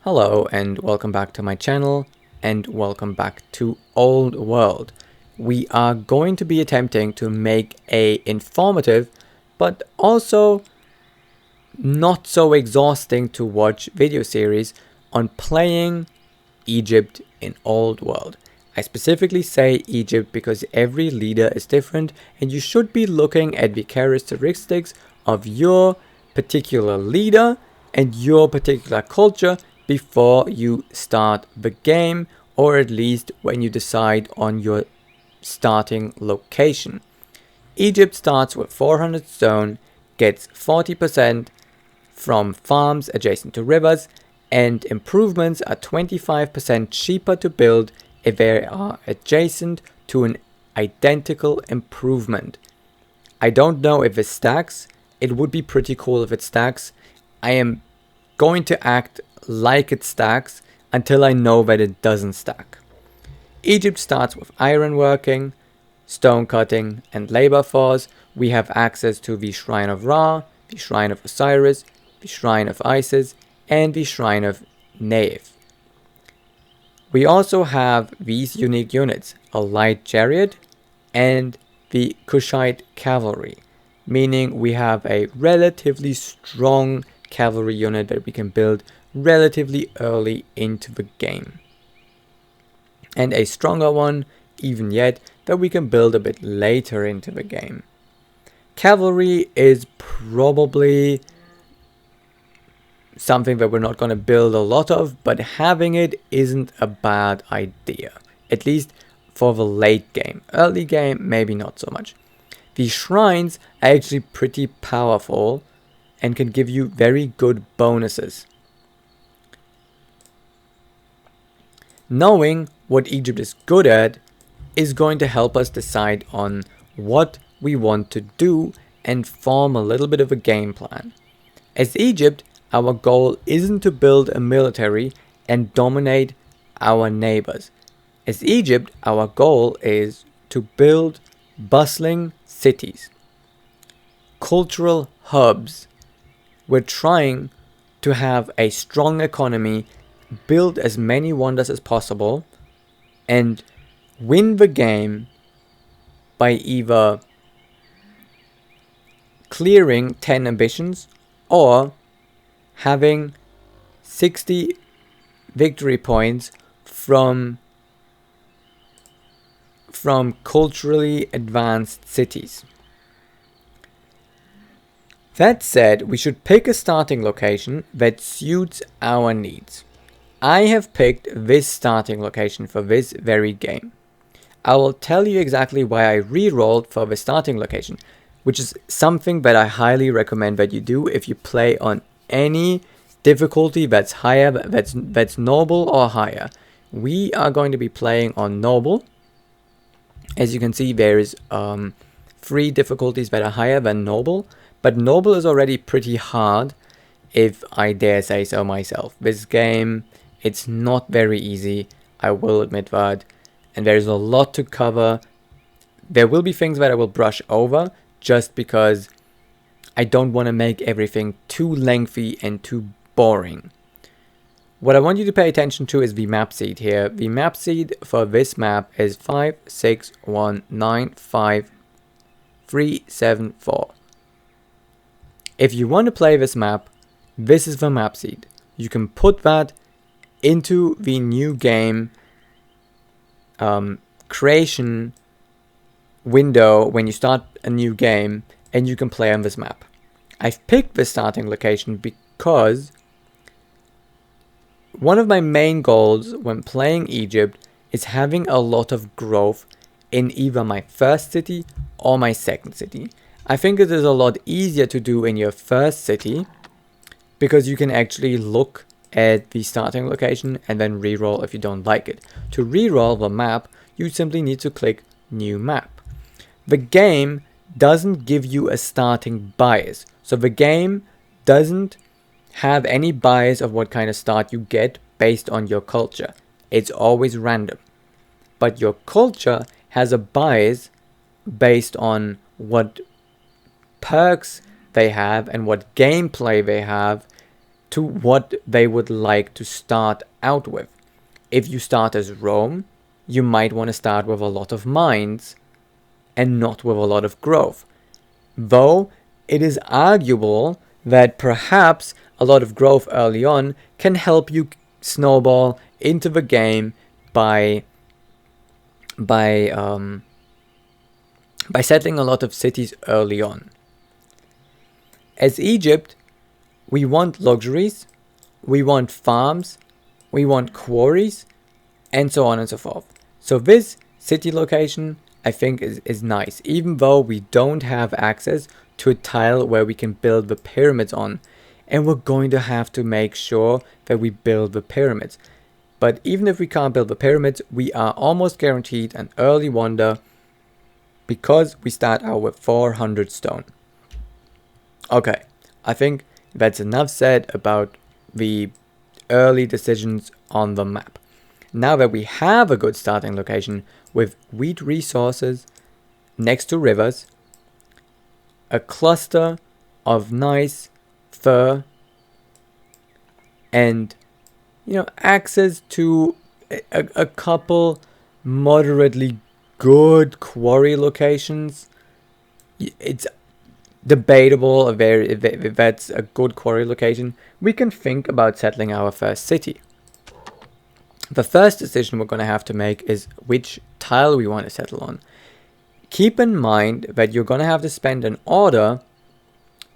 Hello and welcome back to my channel and welcome back to Old World. We are going to be attempting to make a informative but also not so exhausting to watch video series on playing Egypt in Old World. I specifically say Egypt because every leader is different and you should be looking at the characteristics of your particular leader and your particular culture before you start the game, or at least when you decide on your starting location. Egypt starts with 400 stone, gets 40% from farms adjacent to rivers, and improvements are 25% cheaper to build if they are adjacent to an identical improvement. I don't know if it stacks. It would be pretty cool if it stacks. I am going to act like it stacks until I know that it doesn't stack. Egypt starts with ironworking, stone cutting, and labor force. We have access to the Shrine of Ra, the Shrine of Osiris, the Shrine of Isis, and the Shrine of Neith. We also have these unique units, a light chariot and the Kushite cavalry, meaning we have a relatively strong cavalry unit that we can build relatively early into the game, and a stronger one even yet that we can build a bit later into the game. Cavalry is probably something that we're not going to build a lot of, but having it isn't a bad idea, at least for the late game. Early game, maybe not so much. The shrines are actually pretty powerful and can give you very good bonuses. Knowing what Egypt is good at is going to help us decide on what we want to do and form a little bit of a game plan. As Egypt, our goal isn't to build a military and dominate our neighbors. As Egypt, our goal is to build bustling cities, cultural hubs. We're trying to have a strong economy, build as many wonders as possible, and win the game by either clearing 10 ambitions or having 60 victory points from culturally advanced cities. That said, we should pick a starting location that suits our needs. I have picked this starting location for this very game. I will tell you exactly why I re-rolled for the starting location, which is something that I highly recommend that you do if you play on any difficulty that's higher, that's noble or higher. We are going to be playing on noble. As you can see, there is 3 difficulties that are higher than noble, but noble is already pretty hard, if I dare say so myself. This game, it's not very easy, I will admit that, and there's a lot to cover. There will be things that I will brush over, just because I don't want to make everything too lengthy and too boring. What I want you to pay attention to is the map seed here. The map seed for this map is 56195 If you want to play this map, this is the map seed. You can put that into the new game creation window when you start a new game, and you can play on this map. I've picked this starting location because one of my main goals when playing Egypt is having a lot of growth in either my first city or my second city. I think it is a lot easier to do in your first city because you can actually look at the starting location and then reroll if you don't like it. To reroll the map, you simply need to click New Map. The game doesn't give you a starting bias. So the game doesn't have any bias of what kind of start you get based on your culture. It's always random. But your culture has a bias based on what perks they have and what gameplay they have to what they would like to start out with. If you start as Rome, you might want to start with a lot of mines and not with a lot of growth. Though it is arguable that perhaps a lot of growth early on can help you snowball into the game by settling a lot of cities early on. As Egypt, we want luxuries, we want farms, we want quarries, and so on and so forth. So this city location, I think, is nice, even though we don't have access to a tile where we can build the pyramids on. And we're going to have to make sure that we build the pyramids. But even if we can't build the pyramids, we are almost guaranteed an early wonder because we start out with 400 stone. Okay, I think that's enough said about the early decisions on the map. Now that we have a good starting location with wheat resources next to rivers, a cluster of nice fur, and access to a couple moderately good quarry locations. It's debatable if that's a good quarry location. We can think about settling our first city. The first decision we're going to have to make is which tile we want to settle on. Keep in mind that you're going to have to spend an order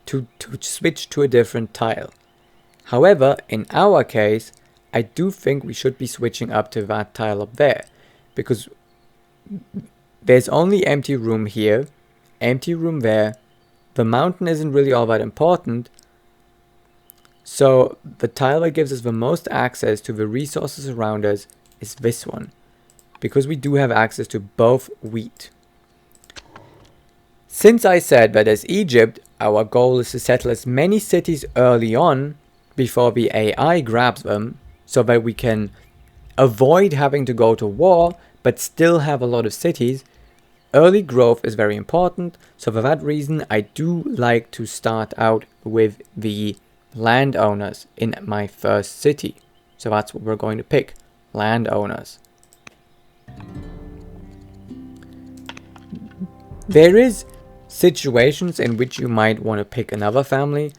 to switch to a different tile. However, in our case, I do think we should be switching up to that tile up there, because there's only empty room here, empty room there. The mountain isn't really all that important. So the tile that gives us the most access to the resources around us is this one, because we do have access to both wheat. Since I said that as Egypt, our goal is to settle as many cities early on before the AI grabs them, so that we can avoid having to go to war but still have a lot of cities, early growth is very important. So for that reason, I do like to start out with the landowners in my first city. So that's what we're going to pick, landowners. There is situations in which you might want to pick another family,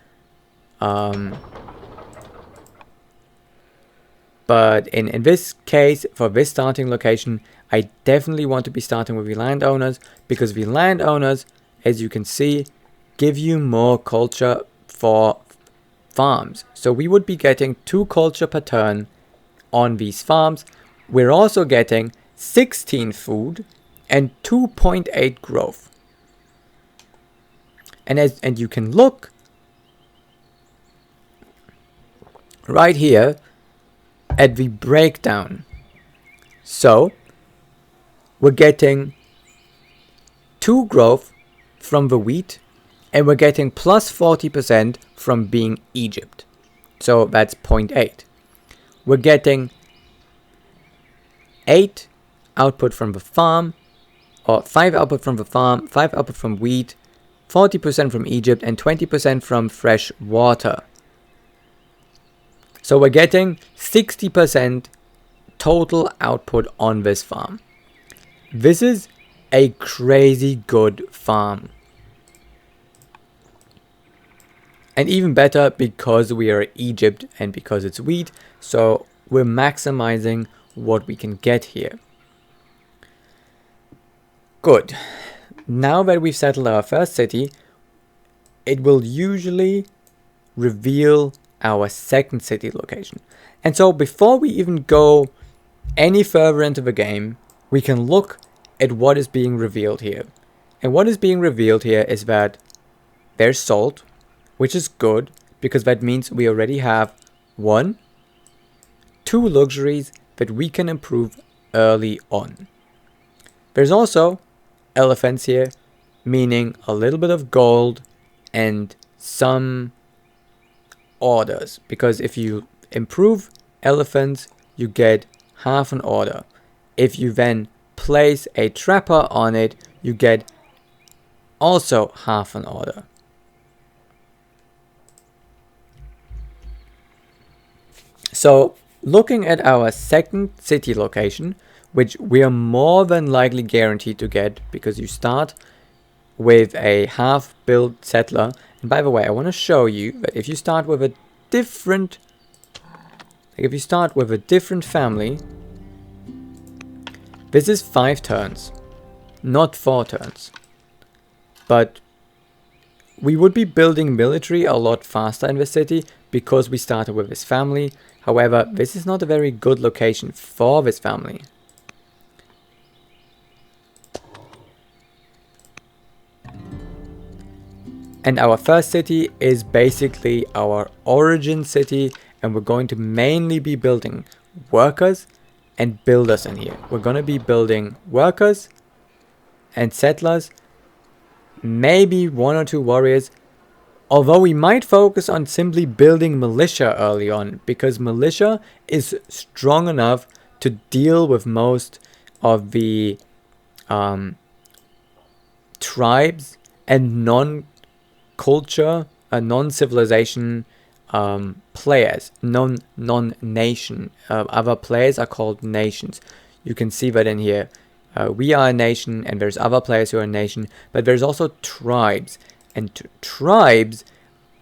but in this case, for this starting location, I definitely want to be starting with the landowners, because the landowners, as you can see, give you more culture for farms. So we would be getting 2 culture per turn on these farms. We're also getting 16 food and 2.8 growth. And you can look right here at the breakdown. So we're getting 2 growth from the wheat, and we're getting plus 40% from being Egypt. So that's 0.8. We're getting 8 output from the farm, or 5 output from the farm, 5 output from wheat, 40% from Egypt, and 20% from fresh water. So we're getting 60% total output on this farm. This is a crazy good farm. And even better because we are Egypt and because it's wheat, so we're maximizing what we can get here. Good. Now that we've settled our first city, it will usually reveal our second city location. And so before we even go any further into the game, we can look at what is being revealed here. And what is being revealed here is that there's salt, which is good, because that means we already have 1, 2 luxuries that we can improve early on. There's also elephants here, meaning a little bit of gold and some orders, because if you improve elephants, you get half an order. If you then place a trapper on it, you get also half an order. So looking at our second city location, which we are more than likely guaranteed to get because you start with a half-built settler. And by the way, I want to show you that if you start with a different, family, this is 5 turns, not 4 turns. But we would be building military a lot faster in the city because we started with this family. However, this is not a very good location for this family. And our first city is basically our origin city, and we're going to mainly be building workers and builders in here. We're going to be building workers and settlers, maybe 1 or 2 warriors, although we might focus on simply building militia early on, because militia is strong enough to deal with most of the tribes and non-culture, non-civilization players, non-nation. Other players are called nations. You can see that in here. We are a nation, and there's other players who are a nation, but there's also tribes. And tribes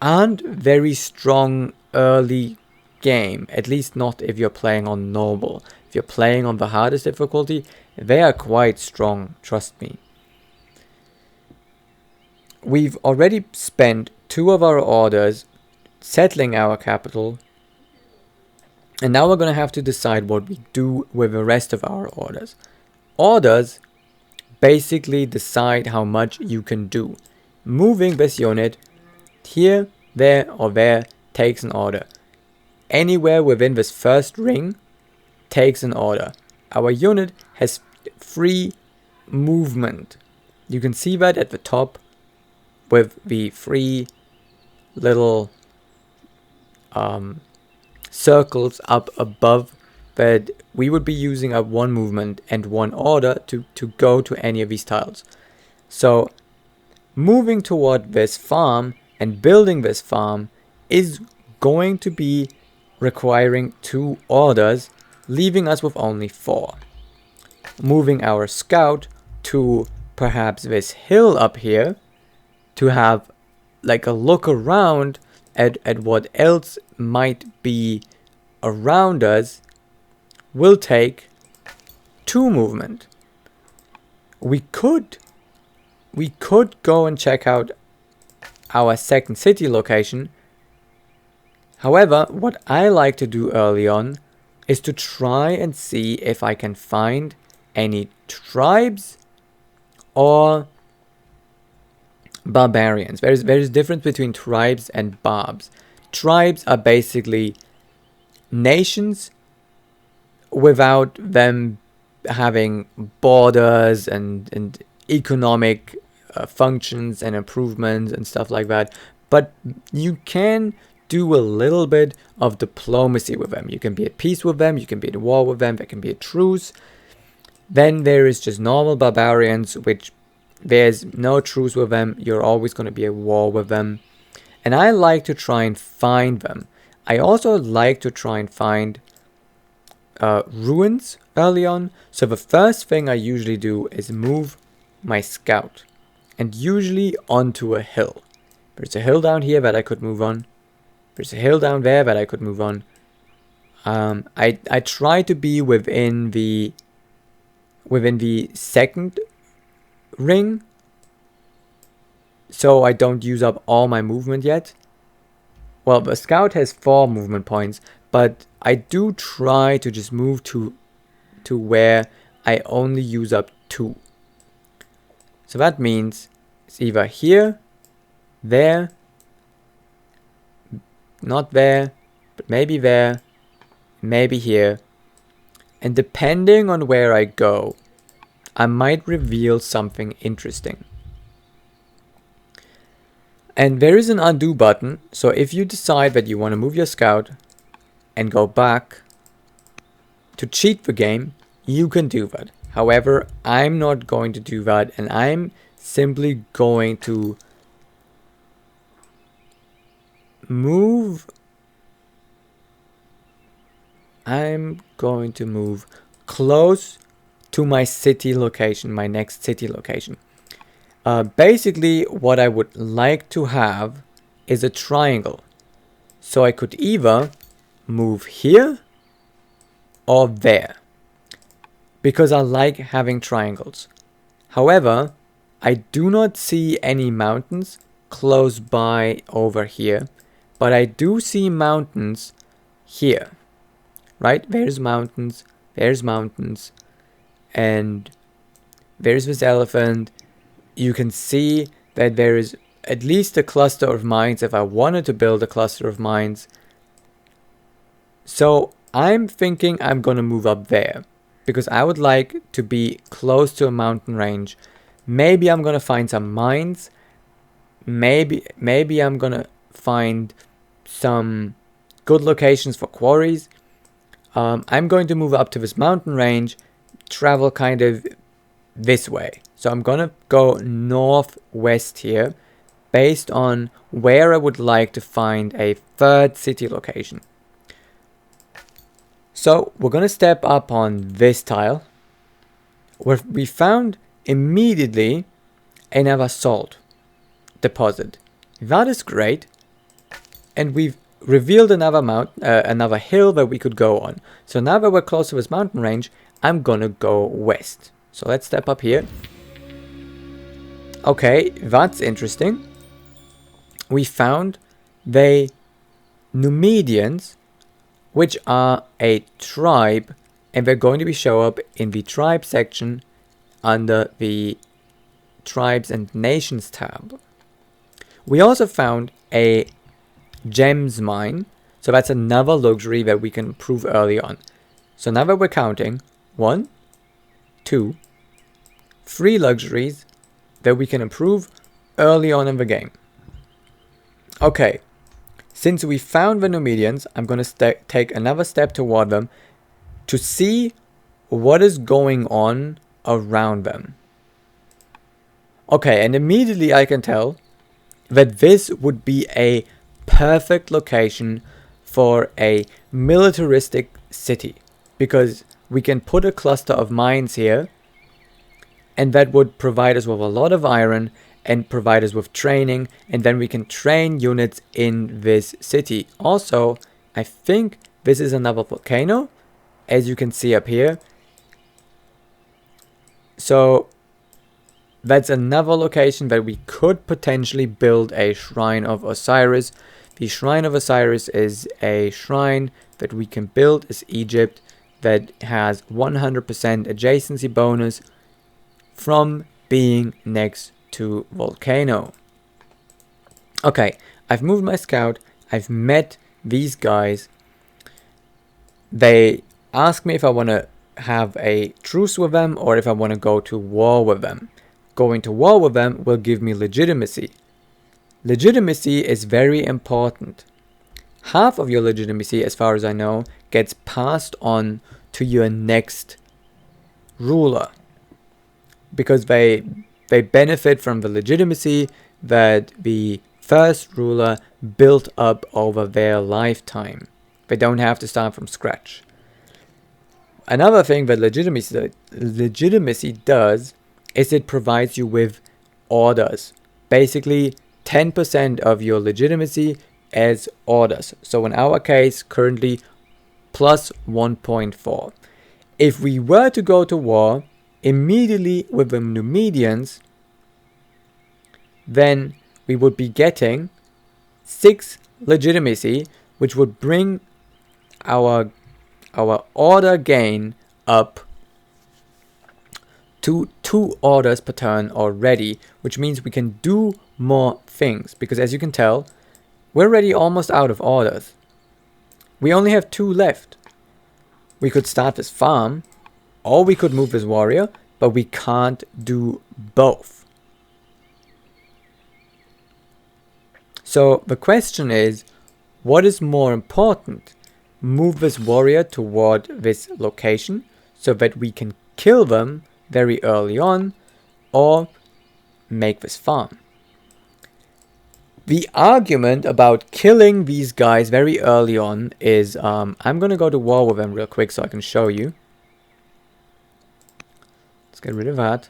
aren't very strong early game, at least not if you're playing on normal. If you're playing on the hardest difficulty, they are quite strong, trust me. We've already spent 2 of our orders settling our capital, and now we're going to have to decide what we do with the rest of our orders. Orders basically decide how much you can do. Moving this unit here, there, or there takes an order. Anywhere within this first ring takes an order. Our unit has free movement. You can see that at the top with the 3 little circles up above, that we would be using up 1 movement and 1 order to go to any of these tiles. So moving toward this farm and building this farm is going to be requiring 2 orders, leaving us with only 4. Moving our scout to perhaps this hill up here to have like a look around at what else might be around us will take 2 movement. We could go and check out our second city location. However, what I like to do early on is to try and see if I can find any tribes or barbarians. There's a difference between tribes and barbs. Tribes are basically nations without them having borders and economic functions and improvements and stuff like that. But you can do a little bit of diplomacy with them. You can be at peace with them, you can be at war with them, there can be a truce. Then there is just normal barbarians, which there's no truce with them, you're always going to be at war with them. And I like to try and find them. I also like to try and find ruins early on. So the first thing I usually do is move my scout, and usually onto a hill. There's a hill down here that I could move on. There's a hill down there that I could move on. I try to be within the second ring, so I don't use up all my movement yet. Well, the scout has 4 movement points, but I do try to just move to where I only use up 2. So that means it's either here, there, not there, but maybe there, maybe here. And depending on where I go, I might reveal something interesting. And there is an undo button, so if you decide that you want to move your scout and go back to cheat the game, you can do that. However, I'm not going to do that, and I'm simply going to move I'm going to move close to my city location, my next city location. Basically, what I would like to have is a triangle. So I could either move here or there, because I like having triangles. However, I do not see any mountains close by over here, but I do see mountains here, right? There's mountains, and there's this elephant. You can see that there is at least a cluster of mines if I wanted to build a cluster of mines. So I'm thinking I'm gonna move up there because I would like to be close to a mountain range. Maybe I'm gonna find some mines. Maybe I'm gonna find some good locations for quarries. I'm going to move up to this mountain range, travel kind of this way. So I'm gonna go northwest here based on where I would like to find a third city location. So we're gonna step up on this tile where we found immediately another salt deposit. That is great. And we've revealed another hill that we could go on. So now that we're close to this mountain range, I'm gonna go west. So let's step up here. Okay, that's interesting. We found the Numidians, which are a tribe, and they're going to be show up in the tribe section under the Tribes and Nations tab. We also found a gems mine, so that's another luxury that we can improve early on. So now that we're counting, 1, 2, 3 luxuries that we can improve early on in the game. Okay, since we found the Numidians, I'm going to take another step toward them to see what is going on around them. Okay, and immediately I can tell that this would be a perfect location for a militaristic city, because we can put a cluster of mines here, and that would provide us with a lot of iron and provide us with training, and then we can train units in this city. Also, I think this is another volcano, as you can see up here. So that's another location that we could potentially build a Shrine of Osiris. The Shrine of Osiris is a shrine that we can build as Egypt that has 100% adjacency bonus from being next to volcano. Okay, I've moved my scout. I've met these guys. They ask me if I want to have a truce with them or if I want to go to war with them. Going to war with them will give me legitimacy. Legitimacy is very important. Half of your legitimacy, as far as I know, gets passed on to your next ruler, because they benefit from the legitimacy that the first ruler built up over their lifetime. They don't have to start from scratch. Another thing that legitimacy does is it provides you with orders. Basically, 10% of your legitimacy as orders. So in our case, currently plus 1.4. If we were to go to war immediately with the Numidians, then we would be getting 6 legitimacy, which would bring our order gain up to 2 orders per turn already, which means we can do more things, because as you can tell, we're already almost out of orders. We only have 2 left. We could start this farm, or we could move this warrior, but we can't do both. So the question is, what is more important? Move this warrior toward this location so that we can kill them very early on, or make this farm. The argument about killing these guys very early on is, I'm going to go to war with them real quick so I can show you. Let's get rid of that.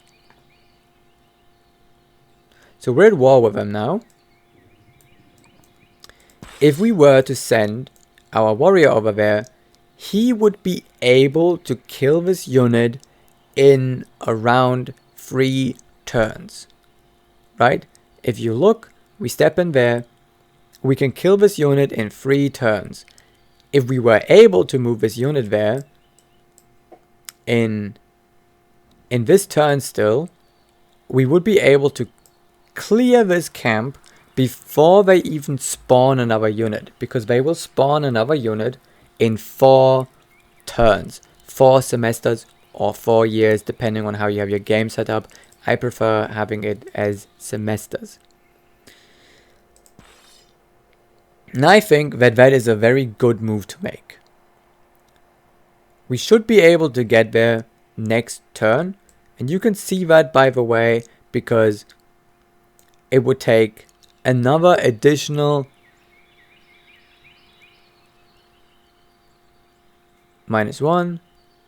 So we're at war with them now. If we were to send our warrior over there, he would be able to kill this unit in around 3 turns. Right? If you look, we step in there, we can kill this unit in 3 turns. If we were able to move this unit there in this turn still, we would be able to clear this camp before they even spawn another unit, because they will spawn another unit in 4 turns, 4 semesters or 4 years, depending on how you have your game set up. I prefer having it as semesters. And I think that that is a very good move to make. We should be able to get there next turn, and you can see that, by the way, because it would take another additional -1,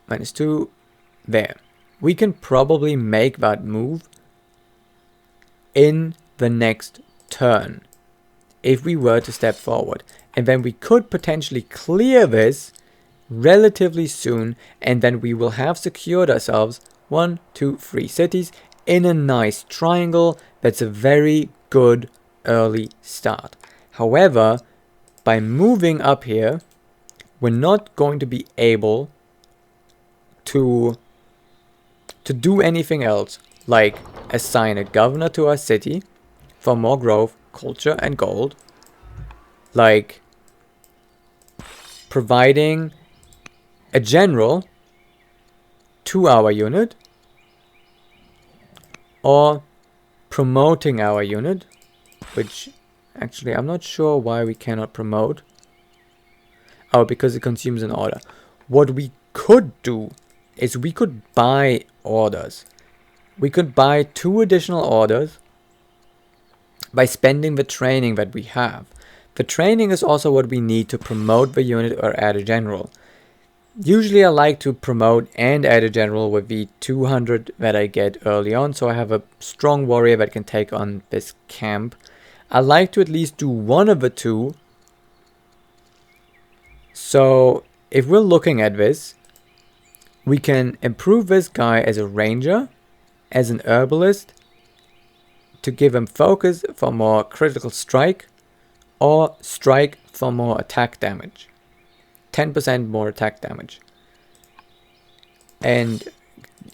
-2, there. We can probably make that move in the next turn if we were to step forward. And then we could potentially clear this relatively soon, and then we will have secured ourselves 1, 2, 3 cities in a nice triangle. That's a very good early start. However, by moving up here, we're not going to be able to do anything else, like assign a governor to our city for more growth, culture, and gold, like providing a general to our unit, or promoting our unit, which actually I'm not sure why we cannot promote. Oh, because it consumes an order. What we could do is we could buy orders. We could buy 2 additional orders by spending the training that we have. The training is also what we need to promote the unit or add a general. Usually I like to promote and add a general with the 200 that I get early on, so I have a strong warrior that can take on this camp. I like to at least do one of the 2. So if we're looking at this, we can improve this guy as a ranger, as an herbalist, to give him focus for more critical strike, or strike for more attack damage. 10% more attack damage. And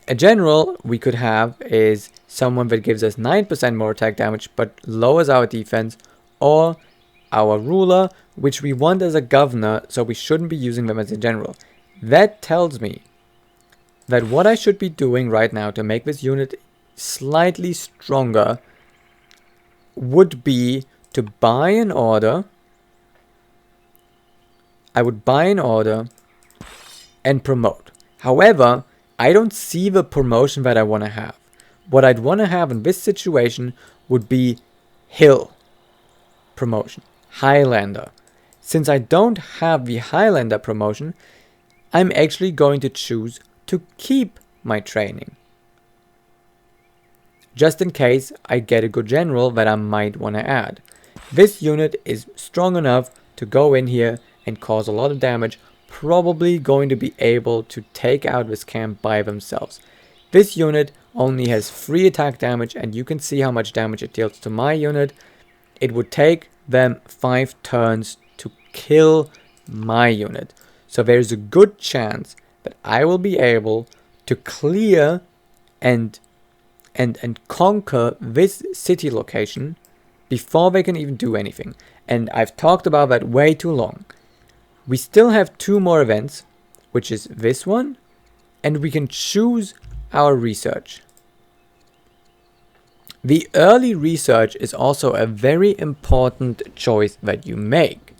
a general we could have is someone that gives us 9% more attack damage but lowers our defense, or our ruler, which we want as a governor, so we shouldn't be using them as a general. That tells me that what I should be doing right now to make this unit slightly stronger would be to buy an order. I would buy an order and promote. However, I don't see the promotion that I want to have. What I'd want to have in this situation would be Hill promotion, Highlander. Since I don't have the Highlander promotion, I'm actually going to choose to keep my training, just in case I get a good general that I might want to add. This unit is strong enough to go in here and cause a lot of damage, probably going to be able to take out this camp by themselves. This unit only has 3 attack damage, and you can see how much damage it deals to my unit. It would take them 5 turns to kill my unit. So there's a good chance that I will be able to clear and conquer this city location before they can even do anything. And I've talked about that way too long. We still have 2 more events, which is this one, and we can choose our research. The early research is also a very important choice that you make.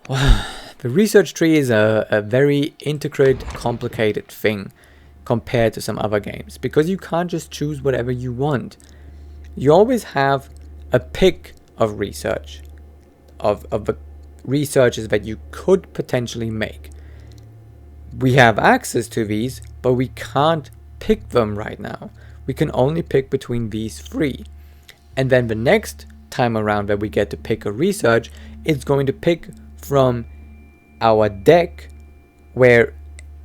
The research tree is a very intricate, complicated thing compared to some other games, because you can't just choose whatever you want. You always have a pick of research, of the researches that you could potentially make. We have access to these, but we can't pick them right now. We can only pick between these three. And then the next time around that we get to pick a research, it's going to pick from our deck, where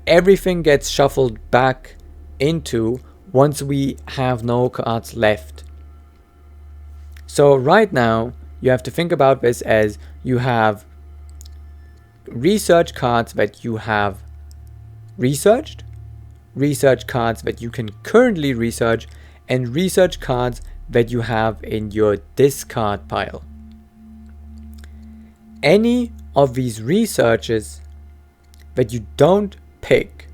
everything gets shuffled back into once we have no cards left. So right now, you have to think about this as you have research cards that you have researched, research cards that you can currently research, and research cards that you have in your discard pile. Any of these researches that you don't pick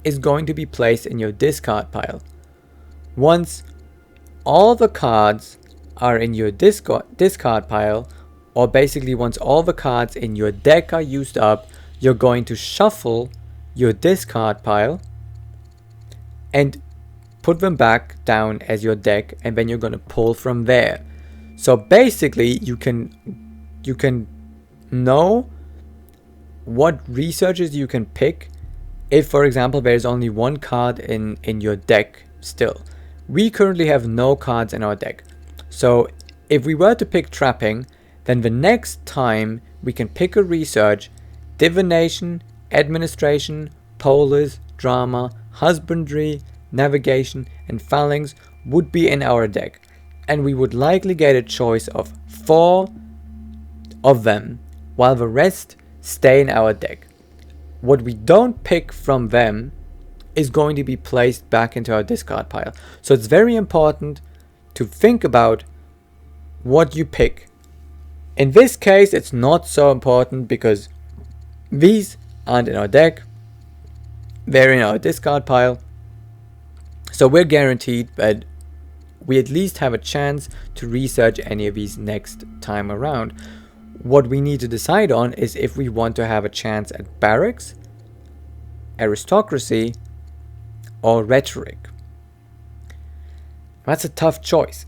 is going to be placed in your discard pile. Once all the cards are in your discard pile, or basically once all the cards in your deck are used up, you're going to shuffle your discard pile and put them back down as your deck, and then you're going to pull from there. So basically you can know what researches you can pick if, for example, there's only one card in your deck still. We currently have no cards in our deck. So if we were to pick trapping, then the next time we can pick a research, divination, administration, polis, drama, husbandry, navigation, and phalanx would be in our deck. And we would likely get a choice of 4 of them, while the rest stay in our deck. What we don't pick from them is going to be placed back into our discard pile. So it's very important to think about what you pick. In this case, it's not so important because these aren't in our deck. They're in our discard pile. So we're guaranteed that we at least have a chance to research any of these next time around. What we need to decide on is if we want to have a chance at barracks, aristocracy, or rhetoric. That's a tough choice.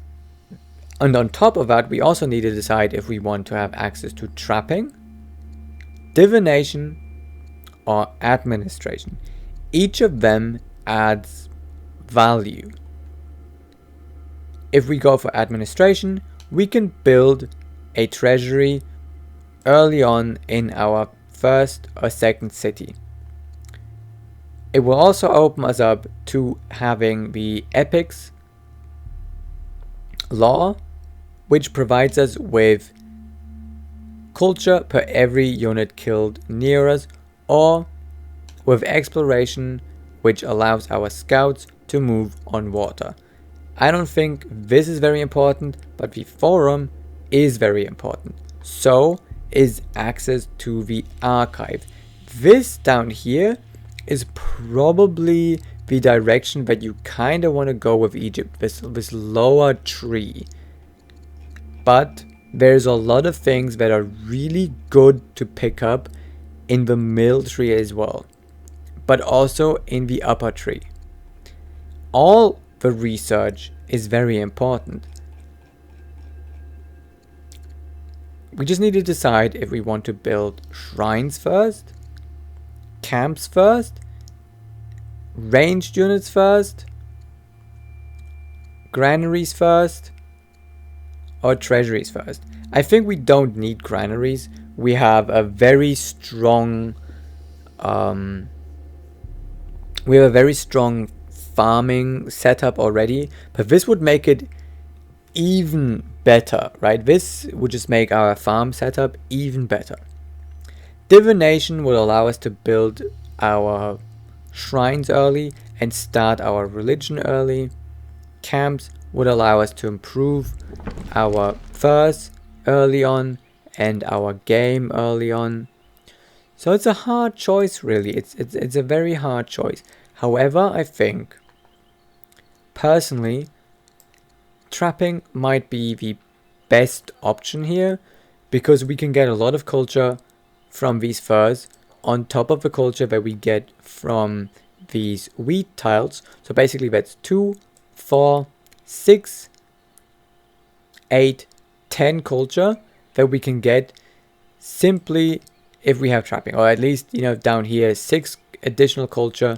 And on top of that, we also need to decide if we want to have access to trapping, divination, or administration. Each of them adds value. If we go for administration, we can build a treasury early on in our first or second city. It will also open us up to having the epics law, which provides us with culture per every unit killed near us, or with exploration, which allows our scouts to move on water. I don't think this is very important, but the forum is very important. So is access to the archive. This down here is probably the direction that you kind of want to go with Egypt, this lower tree. But there's a lot of things that are really good to pick up in the middle tree as well, but also in the upper tree. All the research is very important. We just need to decide if we want to build shrines first, camps first, ranged units first, granaries first, or treasuries first. I think we don't need granaries. We have a very strong farming setup already, but this would make it even better, right? This would just make our farm setup even better. Divination will allow us to build our shrines early and start our religion early. Camps would allow us to improve our furs early on and our game early on. So it's a hard choice, really. It's a very hard choice. However, I think personally trapping might be the best option here, because we can get a lot of culture from these furs on top of the culture that we get from these wheat tiles. So basically that's 2, 4, 6 8, 10 culture that we can get simply if we have trapping, or at least, you know, down here 6 additional culture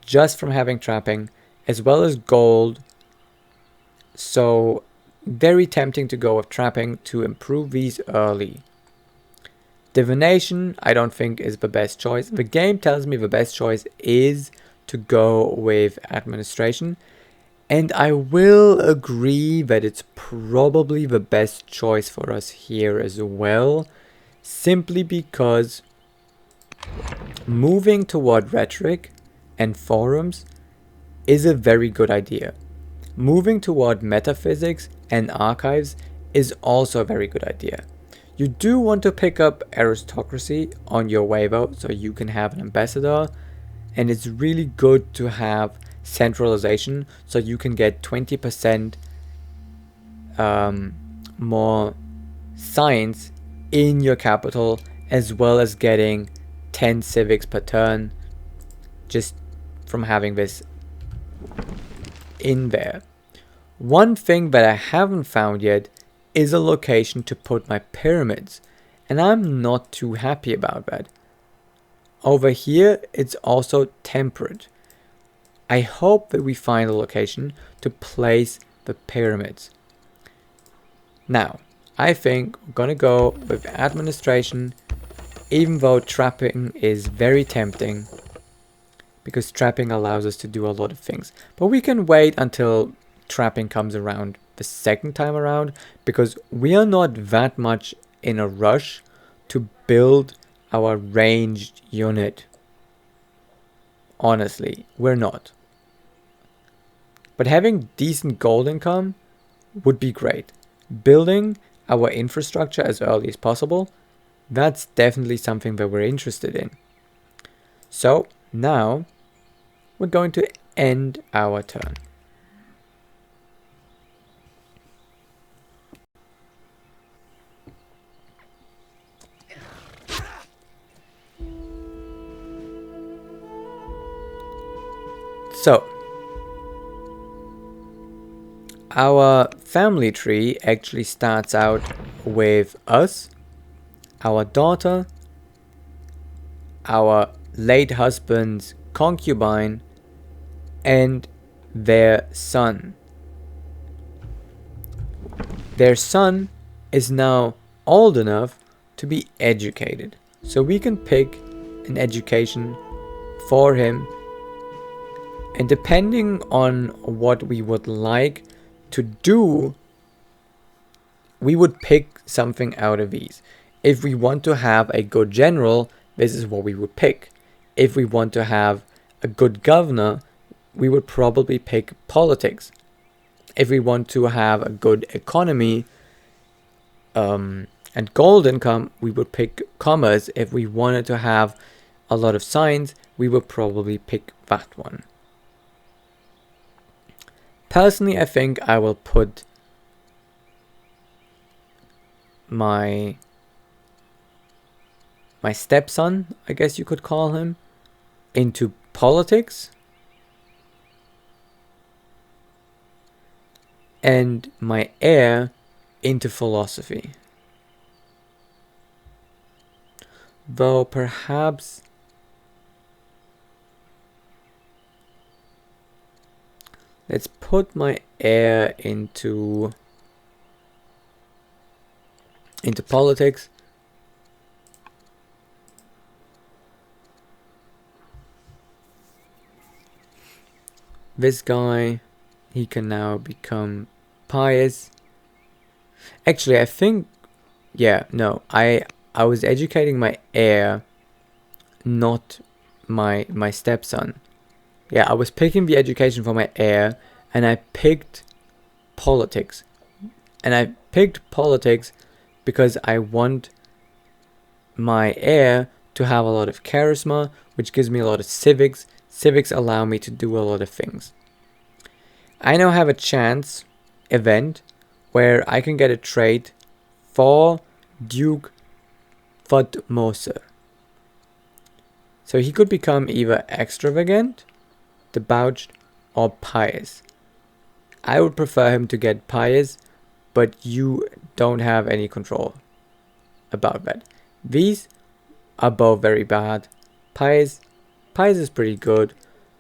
just from having trapping, as well as gold. So very tempting to go with trapping to improve these early. Divination I don't think is the best choice. The game tells me the best choice is to go with administration, and I will agree that it's probably the best choice for us here as well, simply because moving toward rhetoric and forums is a very good idea. Moving toward metaphysics and archives is also a very good idea. You do want to pick up aristocracy on your way though, so you can have an ambassador, and it's really good to have centralization so you can get 20% more science in your capital, as well as getting 10 civics per turn just from having this in there. One thing that I haven't found yet is a location to put my pyramids, and I'm not too happy about that. Over here it's also temperate. I hope that we find a location to place the pyramids. Now I think we're gonna go with administration, even though trapping is very tempting, because trapping allows us to do a lot of things. But we can wait until trapping comes around the second time around, because we are not that much in a rush to build our ranged unit. Honestly, we're not. But having decent gold income would be great. Building our infrastructure as early as possible, that's definitely something that we're interested in. So now we're going to end our turn. So our family tree actually starts out with us, our daughter, our late husband's concubine, and their son. Their son is now old enough to be educated, so we can pick an education for him, and depending on what we would like to do, we would pick something out of these. If we want to have a good general, this is what we would pick. If we want to have a good governor, we would probably pick politics. If we want to have a good economy and gold income, we would pick commerce. If we wanted to have a lot of science, we would probably pick that one. Personally, I think I will put my stepson, I guess you could call him, into politics, and my heir into philosophy. Though perhaps let's put my heir into politics. This guy, he can now become pious. Actually, I think, yeah, no, I was educating my heir, not my stepson. Yeah, I was picking the education for my heir, and I picked politics. And I picked politics because I want my heir to have a lot of charisma, which gives me a lot of civics. Civics allow me to do a lot of things. I now have a chance event where I can get a trait for Duke Thutmose. So he could become either extravagant, debauched, or pious. I would prefer him to get pious, but you don't have any control about that. These are both very bad. Pious is pretty good.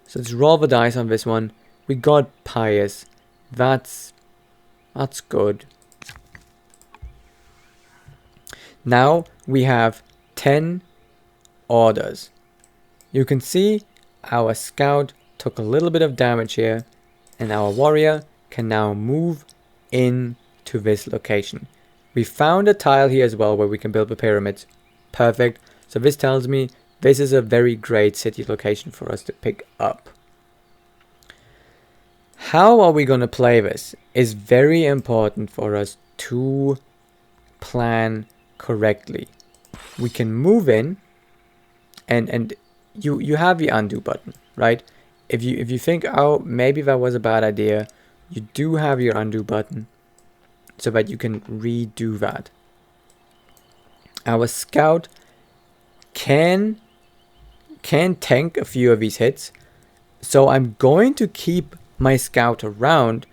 So let's roll the dice on this one. We got Pious. That's good. Now we have 10 orders. You can see our scout took a little bit of damage here, and our warrior can now move into this location. We found a tile here as well where we can build the pyramids. Perfect. So this tells me this is a very great city location for us to pick up. How are we going to play this is very important for us to plan correctly. We can move in, and you have the undo button, right? If you think, oh, maybe that was a bad idea, you do have your undo button so that you can redo that. Our scout can tank a few of these hits, so I'm going to keep my scout around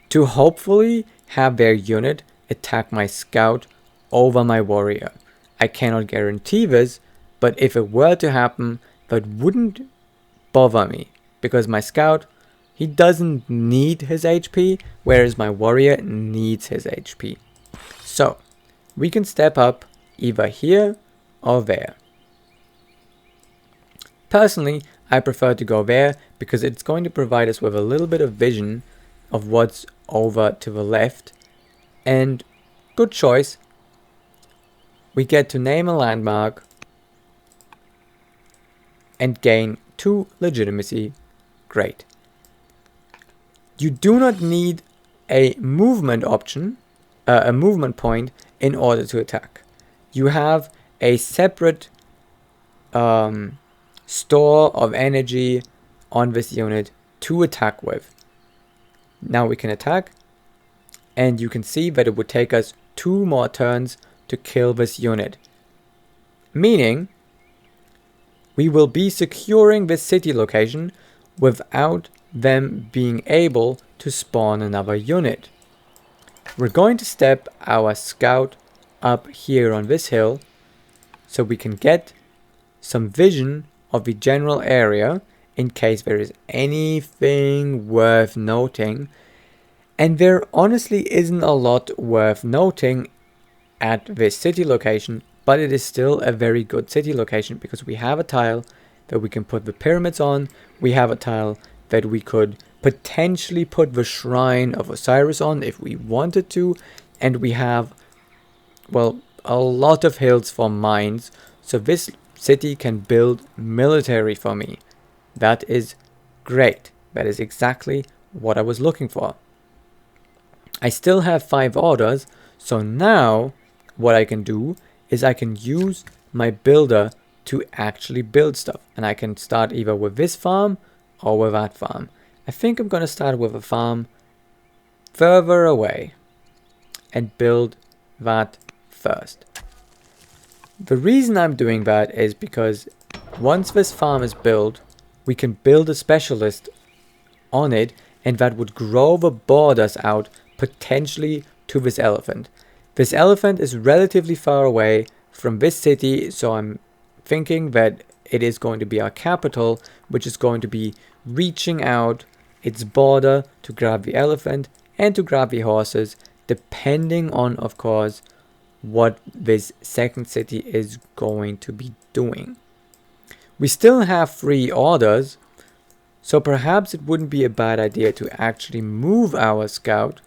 to hopefully have their unit attack my scout over my warrior. I cannot guarantee this, but if it were to happen, that wouldn't bother me, because my scout, he doesn't need his HP, whereas my warrior needs his HP. So we can step up either here or there. Personally, I prefer to go there because it's going to provide us with a little bit of vision of what's over to the left. And good choice. We get to name a landmark and gain 2 legitimacy. Great. You do not need a movement option, a movement point in order to attack. You have a separate store of energy on this unit to attack with. Now we can attack, and you can see that it would take us 2 more turns to kill this unit. Meaning, we will be securing this city location without them being able to spawn another unit. We're going to step our scout up here on this hill so we can get some vision of the general area in case there is anything worth noting. And there honestly isn't a lot worth noting at this city location, but it is still a very good city location because we have a tile that we can put the pyramids on. We have a tile that we could potentially put the shrine of Osiris on if we wanted to. And we have, well, a lot of hills for mines. So this city can build military for me. That is great. That is exactly what I was looking for. I still have 5 orders. So now what I can do is I can use my builder to actually build stuff. And I can start either with this farm or with that farm. I think I'm going to start with a farm further away and build that first. The reason I'm doing that is because once this farm is built, we can build a specialist on it, and that would grow the borders out potentially to this elephant. This elephant is relatively far away from this city, so I'm thinking that it is going to be our capital, which is going to be reaching out its border to grab the elephant and to grab the horses, depending on, of course, what this second city is going to be doing. We still have 3 orders, so perhaps it wouldn't be a bad idea to actually move our scout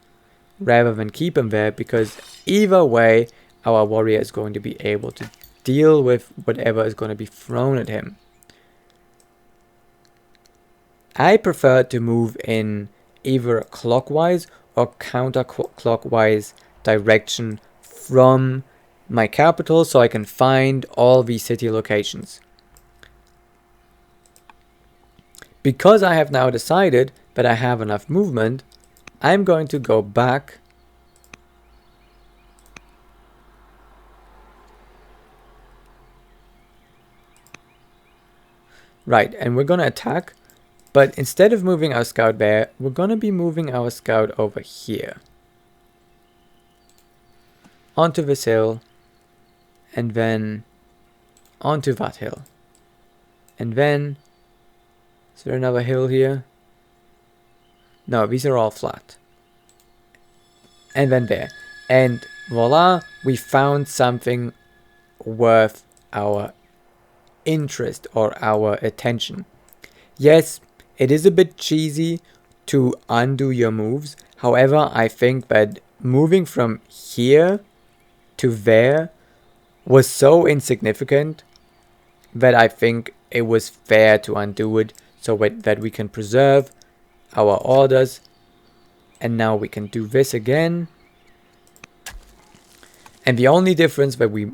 rather than keep him there, because either way our warrior is going to be able to deal with whatever is going to be thrown at him. I prefer to move in either clockwise or counterclockwise direction from my capital so I can find all these city locations. Because I have now decided that I have enough movement, I'm going to go back right, and we're going to attack, but instead of moving our scout there, we're going to be moving our scout over here. onto this hill, and then onto that hill. And then, is there another hill here? No, these are all flat. And then there. And voila, we found something worth our interest or our attention. Yes, it is a bit cheesy to undo your moves. However, I think that moving from here to there was so insignificant that I think it was fair to undo it so that we can preserve our orders. And now we can do this again. And the only difference that we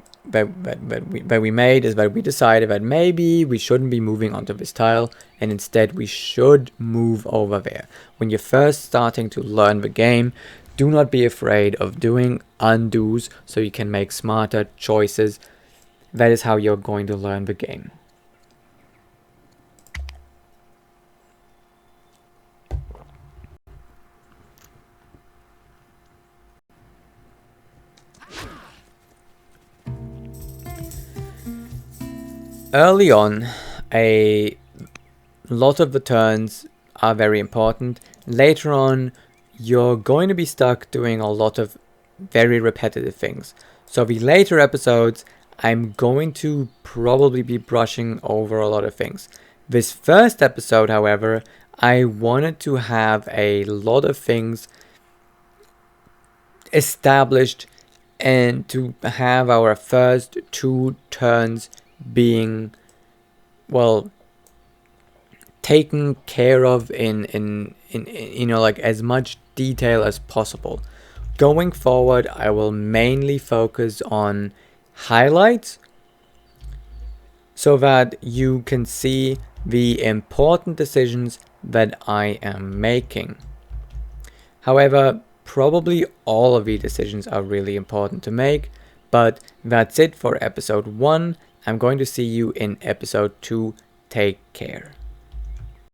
made is that we decided that maybe we shouldn't be moving onto this tile, and instead we should move over there. When you're first starting to learn the game, do not be afraid of doing undos so you can make smarter choices. That is how you're going to learn the game. Early on, a lot of the turns are very important. Later on, you're going to be stuck doing a lot of very repetitive things. So the later episodes, I'm going to probably be brushing over a lot of things. This first episode, however, I wanted to have a lot of things established and to have our first 2 turns being, well, taken care of in you know, like as much detail as possible. Going forward, I will mainly focus on highlights so that you can see the important decisions that I am making. However, probably all of the decisions are really important to make, but that's it for episode 1. I'm going to see you in episode 2. Take care.